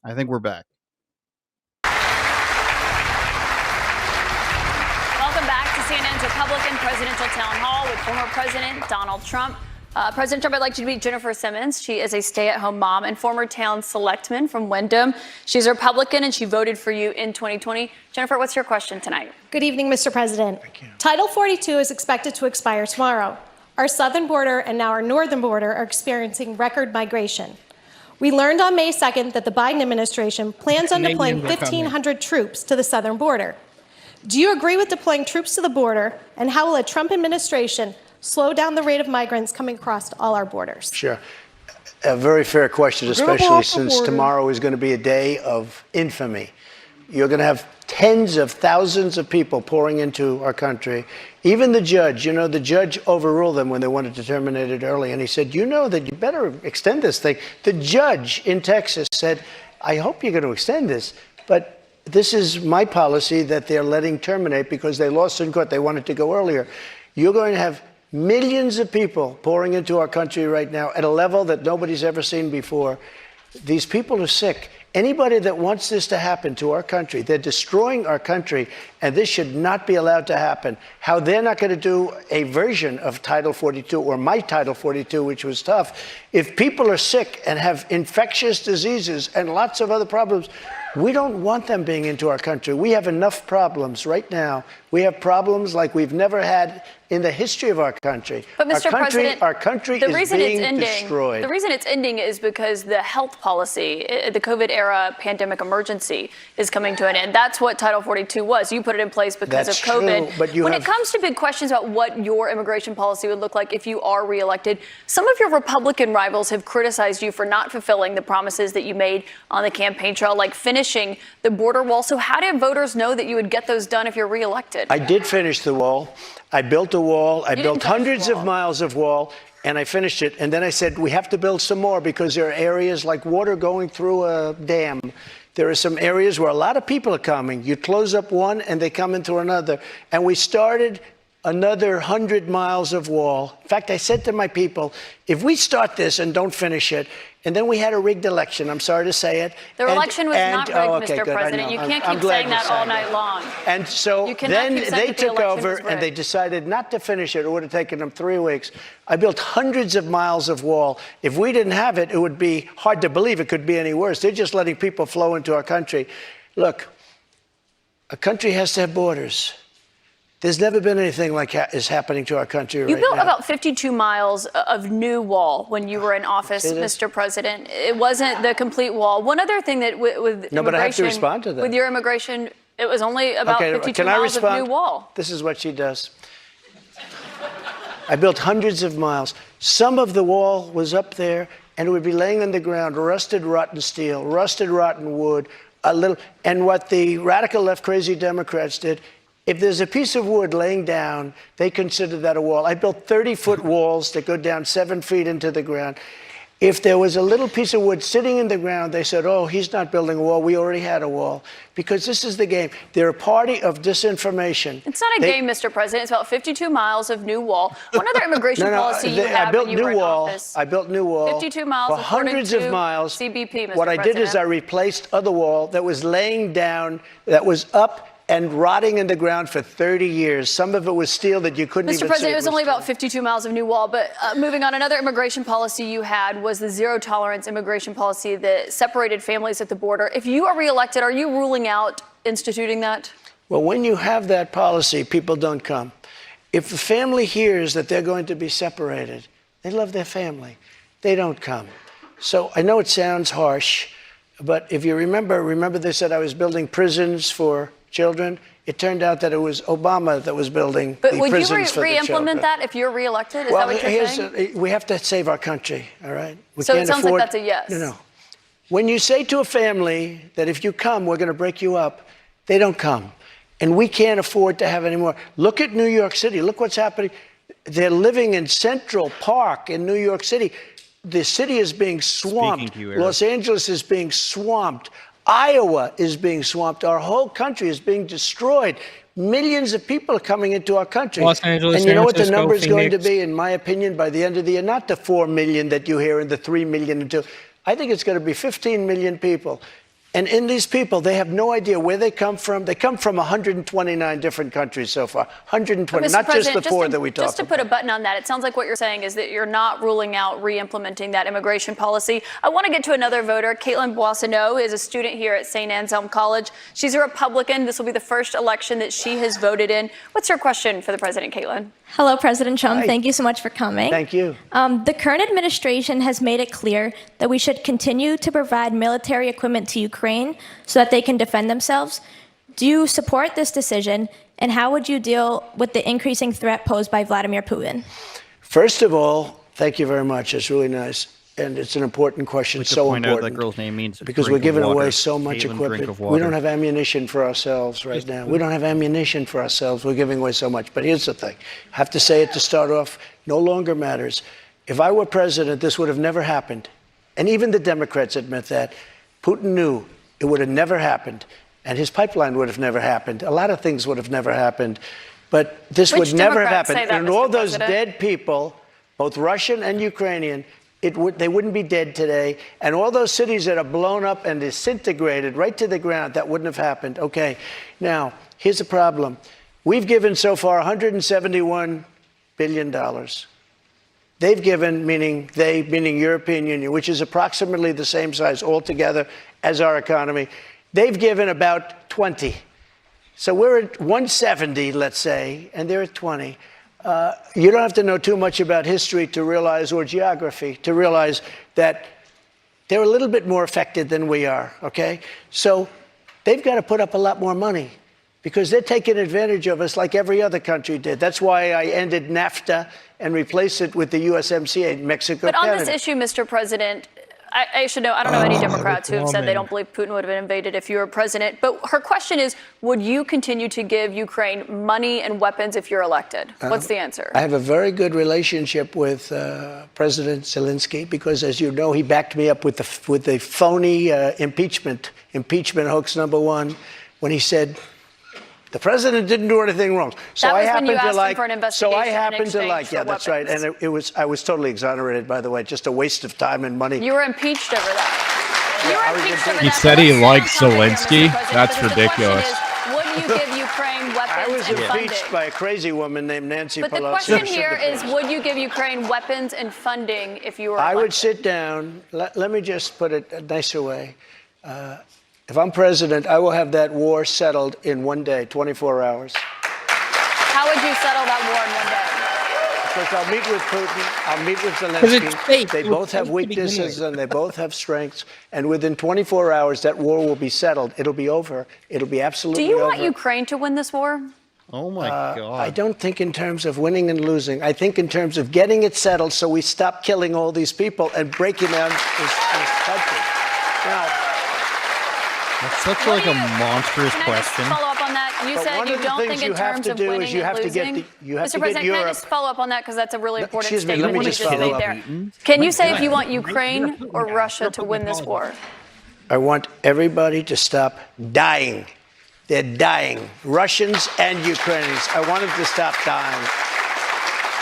I think we're back. Welcome back to CNN's Republican Presidential Town Hall with former President Donald Trump. President Trump, I'd like you to meet Jennifer Simmons. She is a stay-at-home mom and former town selectman from Wyndham. She's a Republican, and she voted for you in 2020. Jennifer, what's your question tonight? Good evening, Mr. President. Title 42 is expected to expire tomorrow. Our southern border and now our northern border are experiencing record migration. We learned on May 2nd that the Biden administration plans on deploying 1,500 troops to the southern border. Do you agree with deploying troops to the border, and how will a Trump administration slow down the rate of migrants coming across all our borders? Sure. A very fair question, especially since tomorrow is going to be a day of infamy. You're going to have tens of thousands of people pouring into our country. Even the judge, the judge overruled them when they wanted to terminate it early. And he said, that you better extend this thing. The judge in Texas said, I hope you're going to extend this, but this is my policy that they're letting terminate because they lost in court. They wanted to go earlier. You're going to have millions of people pouring into our country right now at a level that nobody's ever seen before. These people are sick. Anybody that wants this to happen to our country, they're destroying our country, and this should not be allowed to happen. How they're not going to do a version of Title 42 or my Title 42, which was tough. If people are sick and have infectious diseases and lots of other problems, we don't want them being into our country. We have enough problems right now. We have problems like we've never had in the history of our country. But Mr. President, our country is being destroyed. The reason it's ending is because the health policy, the COVID-era pandemic emergency, is coming to an end. That's what Title 42 was. You put it in place because of COVID. True, but when it comes to big questions about what your immigration policy would look like if you are reelected, some of your Republican rivals have criticized you for not fulfilling the promises that you made on the campaign trail, like finishing the border wall. So how did voters know that you would get those done if you're reelected? I did finish the wall. I built a wall. I built hundreds of miles of wall, and I finished it. And then I said, we have to build some more because there are areas like water going through a dam. There are some areas where a lot of people are coming. You close up one, and they come into another. And we started another 100 miles of wall. In fact, I said to my people, if we start this and don't finish it, and then we had a rigged election, I'm sorry to say it. The election was not rigged, Mr. President. You can't keep saying that all night long. And so then they took over and they decided not to finish it. It would have taken them 3 weeks. I built hundreds of miles of wall. If we didn't have it, it would be hard to believe it could be any worse. They're just letting people flow into our country. Look, a country has to have borders. There's never been anything like is happening to our country right now. You built about 52 miles of new wall when you were in office, Mr. President. It wasn't the complete wall. One other thing that with no, but I have to respond to that. With your immigration, it was only about 52 miles of new wall. This is what she does. I built hundreds of miles. Some of the wall was up there, and it would be laying on the ground, rusted, rotten steel, rusted, rotten wood, and what the radical left crazy Democrats did, if there's a piece of wood laying down, they consider that a wall. I built 30-foot walls that go down 7 feet into the ground. If there was a little piece of wood sitting in the ground, they said, oh, he's not building a wall. We already had a wall. Because this is the game. They're a party of disinformation. It's not a game, Mr. President. It's about 52 miles of new wall. One other immigration policy you had when you were in office. I built new wall. 52 miles for hundreds of miles. CBP, Mr. What I did is I replaced other wall that was laying down, that was up and rotting in the ground for 30 years. Some of it was steel that you couldn't even see. Mr. President, it was only about 52 miles of new wall. But moving on, another immigration policy you had was the zero tolerance immigration policy that separated families at the border. If you are reelected, are you ruling out instituting that? Well, when you have that policy, people don't come. If the family hears that they're going to be separated, they love their family. They don't come. So I know it sounds harsh, but if you remember they said I was building prisons for children. It turned out that it was Obama that was building the prisons for the children. But would you re-implement that if you're reelected? Is that what you're saying? We have to save our country, all right? So it sounds like that's a yes. No. When you say to a family that if you come, we're going to break you up, they don't come. And we can't afford to have any more. Look at New York City. Look what's happening. They're living in Central Park in New York City. The city is being swamped. Los Angeles is being swamped. Iowa is being swamped. Our whole country is being destroyed. Millions of people are coming into our country. Los Angeles, and you know what the number is going to Phoenix. be, in my opinion, by the end of the year? Not the 4 million that you hear and the 3 million. I think it's going to be 15 million people. And in these people, they have no idea where they come from. They come from 129 different countries so far. 120, not just the four that we talked about. Just to put a button on that, it sounds like what you're saying is that you're not ruling out re-implementing that immigration policy. I want to get to anotanother voter. Caitlin Boissonneau is a student here at St. Anselm College. She's a Republican. This will be the first election that she has voted in. What's your question for the president, Caitlin? Hello, President Trump. Hi. Thank you so much for coming. Thank you. The current administration has made it clear that we should continue to provide military equipment to Ukraine so that they can defend themselves. Do you support this decision, and how would you deal with the increasing threat posed by Vladimir Putin? First of all, thank you very much. It's really nice. And it's an important question, so important. That girl's name means because we're giving away so much equipment. We don't have ammunition for ourselves right now. We don't have ammunition for ourselves. We're giving away so much. But here's the thing. I have to say it to start off. No longer matters. If I were president, this would have never happened. And even the Democrats admit that. Putin knew it would have never happened. And his pipeline would have never happened. A lot of things would have never happened. But this would never have happened. And all those dead people, both Russian and Ukrainian, they wouldn't be dead today. And all those cities that are blown up and disintegrated right to the ground, that wouldn't have happened. Okay, now, here's the problem. We've given so far $171 billion. They've given, meaning European Union, which is approximately the same size altogether as our economy. They've given about 20. So we're at 170, let's say, and they're at 20. You don't have to know too much about history to realize, or geography, to realize that they're a little bit more affected than we are, okay? So they've got to put up a lot more money because they're taking advantage of us like every other country did. That's why I ended NAFTA and replaced it with the USMCA, Mexico, But on Canada. this issue, Mr. President, I should know, I don't know any Democrats who have said they don't believe Putin would have invaded if you were president. But her question is, would you continue to give Ukraine money and weapons if you're elected? What's the answer? I have a very good relationship with President Zelensky because, as you know, he backed me up with the phony impeachment hoax #1 when he said the president didn't do anything wrong. So that was I happen when you to asked like. him for an investigation So I happen to in like. exchange Yeah, for that's right. weapons. And I was totally exonerated, by the way. Just a waste of time and money. You were impeached over that. You were impeached over that. He said he Let's liked stay on topic here, Zelensky? Mr. President, That's because ridiculous. The question is, would you give Ukraine weapons I was and impeached funding? by a crazy woman named Nancy Pelosi. But the question here is, would you give Ukraine weapons and funding if you were I elected? would sit down. Let me just put it a nicer way. If I'm president, I will have that war settled in one day, 24 hours. How would you settle that war in one day? Because I'll meet with Putin, I'll meet with it's fake. Zelensky. They both have weaknesses and they both have strengths. And within 24 hours, that war will be settled. It'll be over. It'll be absolutely Do over. you want Ukraine to win this war? Oh, my God. I don't think in terms of winning and losing. I think in terms of getting it settled so we stop killing all these people and breaking down this country. Now, That's such like a monstrous Can I just question. follow up on that? You But said one you of the don't things think in you have terms to of do is winning you have and to get losing. you have Mr. to get President, can I Europe. just follow up on that because that's a really important Excuse me, statement let me you just just follow made up. there. Can you say if you want Ukraine or Russia to win this war? I want everybody to stop dying. They're dying. Russians and Ukrainians. I want them to stop dying.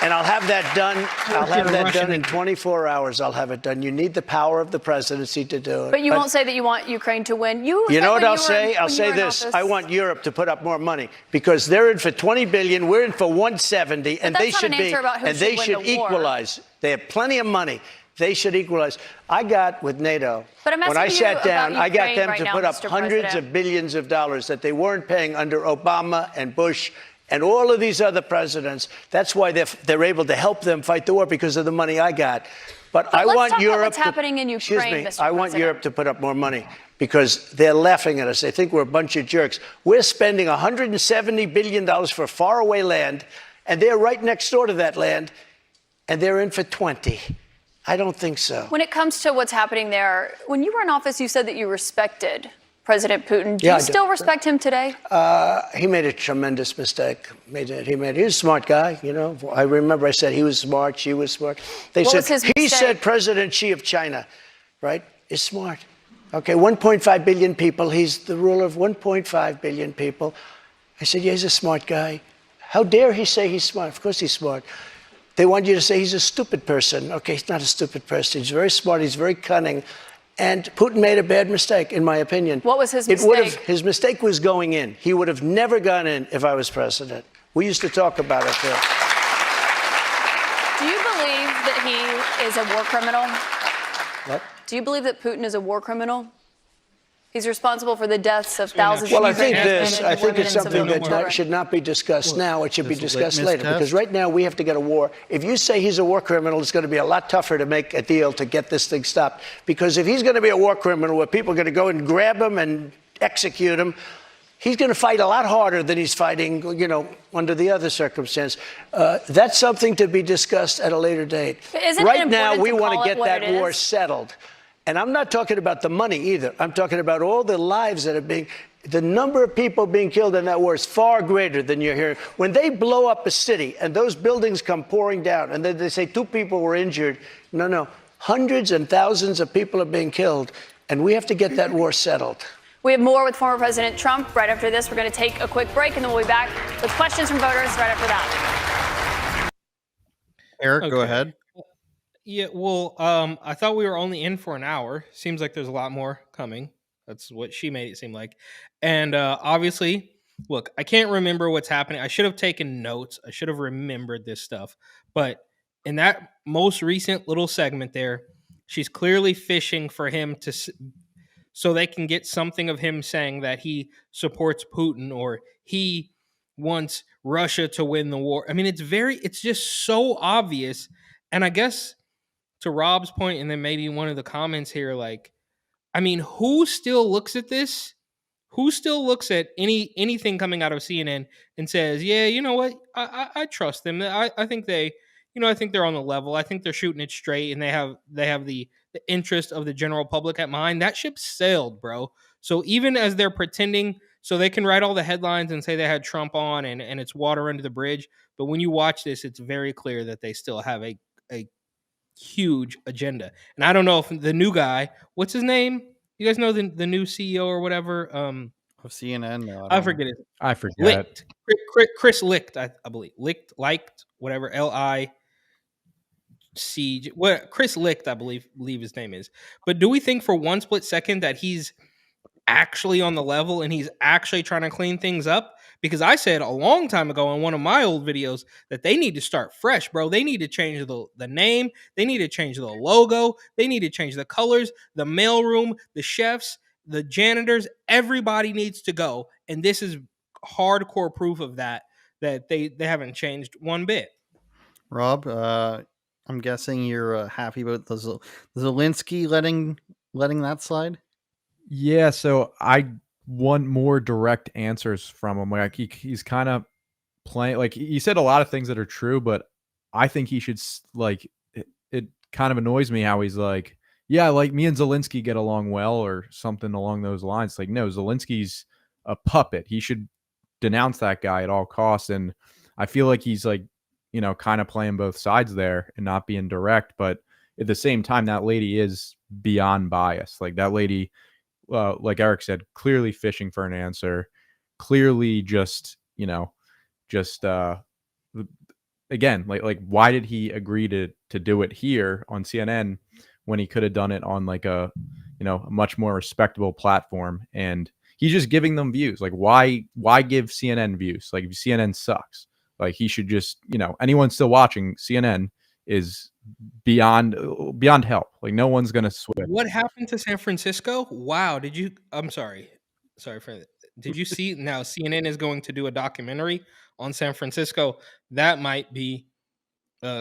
And I'll have that done. I'll have that done in 24 hours. I'll have it done. You need the power of the presidency to do it. But you won't say that you want Ukraine to win. You know what I'll say? I'll say this. I want Europe to put up more money because they're in for 20 billion. We're in for 170, and they should be. And they should equalize. They have plenty of money. They should equalize. I got with NATO. But I'm asking when I sat down, I got them to put up hundreds of billions of dollars that they weren't paying under Obama and Bush and all of these other presidents. That's why they're able to help them fight the war because of the money I got. But I let's want talk about Europe. what's happening in Ukraine, excuse me. Mr. I want President. Europe to put up more money because they're laughing at us. They think we're a bunch of jerks. We're spending $170 billion for faraway land, and they're right next door to that land, and they're in for 20. I don't think so. When it comes to what's happening there, when you were in office, you said that you respected President Putin. Do you still respect him today? He made a tremendous mistake. He was a smart guy, you know. I remember I said he was smart, she was smart. He said President Xi of China, right, is smart. Okay, 1.5 billion people. He's the ruler of 1.5 billion people. I said, yeah, he's a smart guy. How dare he say he's smart? Of course he's smart. They want you to say he's a stupid person. Okay, he's not a stupid person. He's very smart. He's very cunning. And Putin made a bad mistake, in my opinion. What was his mistake? His mistake was going in. He would have never gone in if I was president. We used to talk about it, too. Do you believe that he is a war criminal? What? Do you believe that Putin is a war criminal? He's responsible for the deaths of thousands Well, of Ukrainians. I think it's something that should not be discussed now. It should be discussed later. Because right now we have to get a war. If you say he's a war criminal, it's going to be a lot tougher to make a deal to get this thing stopped. Because if he's going to be a war criminal where people are going to go and grab him and execute him, he's going to fight a lot harder than he's fighting, you know, under the other circumstance. That's something to be discussed at a later date. Right now, we want to get that war settled. And I'm not talking about the money either. I'm talking about all the lives that are being, the number of people being killed in that war is far greater than you're hearing. When they blow up a city and those buildings come pouring down and then they say 2 people were injured, no, hundreds and thousands of people are being killed. And we have to get that war settled. We have more with former President Trump right after this. We're going to take a quick break, and then we'll be back with questions from voters right after that. Eric, go ahead. Yeah, well, I thought we were only in for an hour. Seems like there's a lot more coming. That's what she made it seem like. And obviously, look, I can't remember what's happening. I should have taken notes. I should have remembered this stuff. But in that most recent little segment there, she's clearly fishing for him to, so they can get something of him saying that he supports Putin or he wants Russia to win the war. I mean, it's just so obvious. And I guess to Rob's point, and then maybe one of the comments here, like, I mean, who still looks at this? Who still looks at anything coming out of CNN and says, yeah, you know what? I trust them. I think they, you know, I think they're on the level. I think they're shooting it straight, and they have the interest of the general public at mind. That ship sailed, bro. So even as they're pretending, so they can write all the headlines and say they had Trump on and it's water under the bridge. But when you watch this, it's very clear that they still have a huge agenda. And I don't know if the new guy, what's his name? You guys know the new CEO or whatever? Of CNN? No, I forget it. I forget. Licht. Chris Licht, I believe. Liked, whatever. LIC. What Chris Licht, I believe his name is. But do we think for one split second that he's actually on the level and he's actually trying to clean things up? Because I said a long time ago in one of my old videos that they need to start fresh, bro. They need to change the name. They need to change the logo. They need to change the colors, the mailroom, the chefs, the janitors. Everybody needs to go. And this is hardcore proof of that they haven't changed one bit. Rob, I'm guessing you're happy about the Zelensky letting that slide? Yeah, so I want more direct answers from him. Like he's kind of playing, like he said a lot of things that are true, but I think he should, like, it kind of annoys me how he's like, yeah, like me and Zelensky get along well or something along those lines. Like, no, Zelensky's a puppet. He should denounce that guy at all costs. And I feel like he's like, you know, kind of playing both sides there and not being direct. But at the same time, that lady is beyond bias. Like that lady, like Eric said, clearly fishing for an answer, clearly just, you know, just again, like why did he agree to do it here on CNN when he could have done it on like a, you know, a much more respectable platform? And he's just giving them views. Like why give CNN views? Like if CNN sucks, like he should just, you know, anyone still watching CNN is beyond help. Like no one's gonna switch. What happened to San Francisco? Wow, I'm sorry for that. Did you see now CNN is going to do a documentary on San Francisco? That might be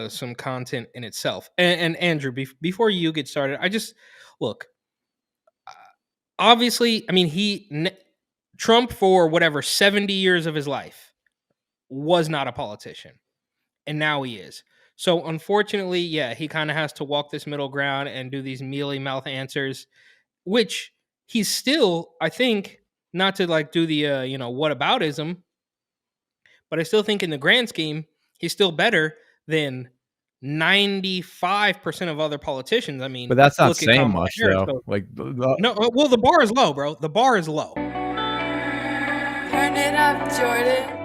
some content in itself. And Andrew, before you get started, I just look, obviously, I mean, Trump for whatever 70 years of his life was not a politician, and now he is. So unfortunately, yeah, he kind of has to walk this middle ground and do these mealy mouth answers, which he's still, I think, not to like do the you know, whataboutism, but I still think in the grand scheme, he's still better than 95% of other politicians. I mean, but that's not saying much, though. Like, no, well, the bar is low, bro. The bar is low. Turn it up, Jordan.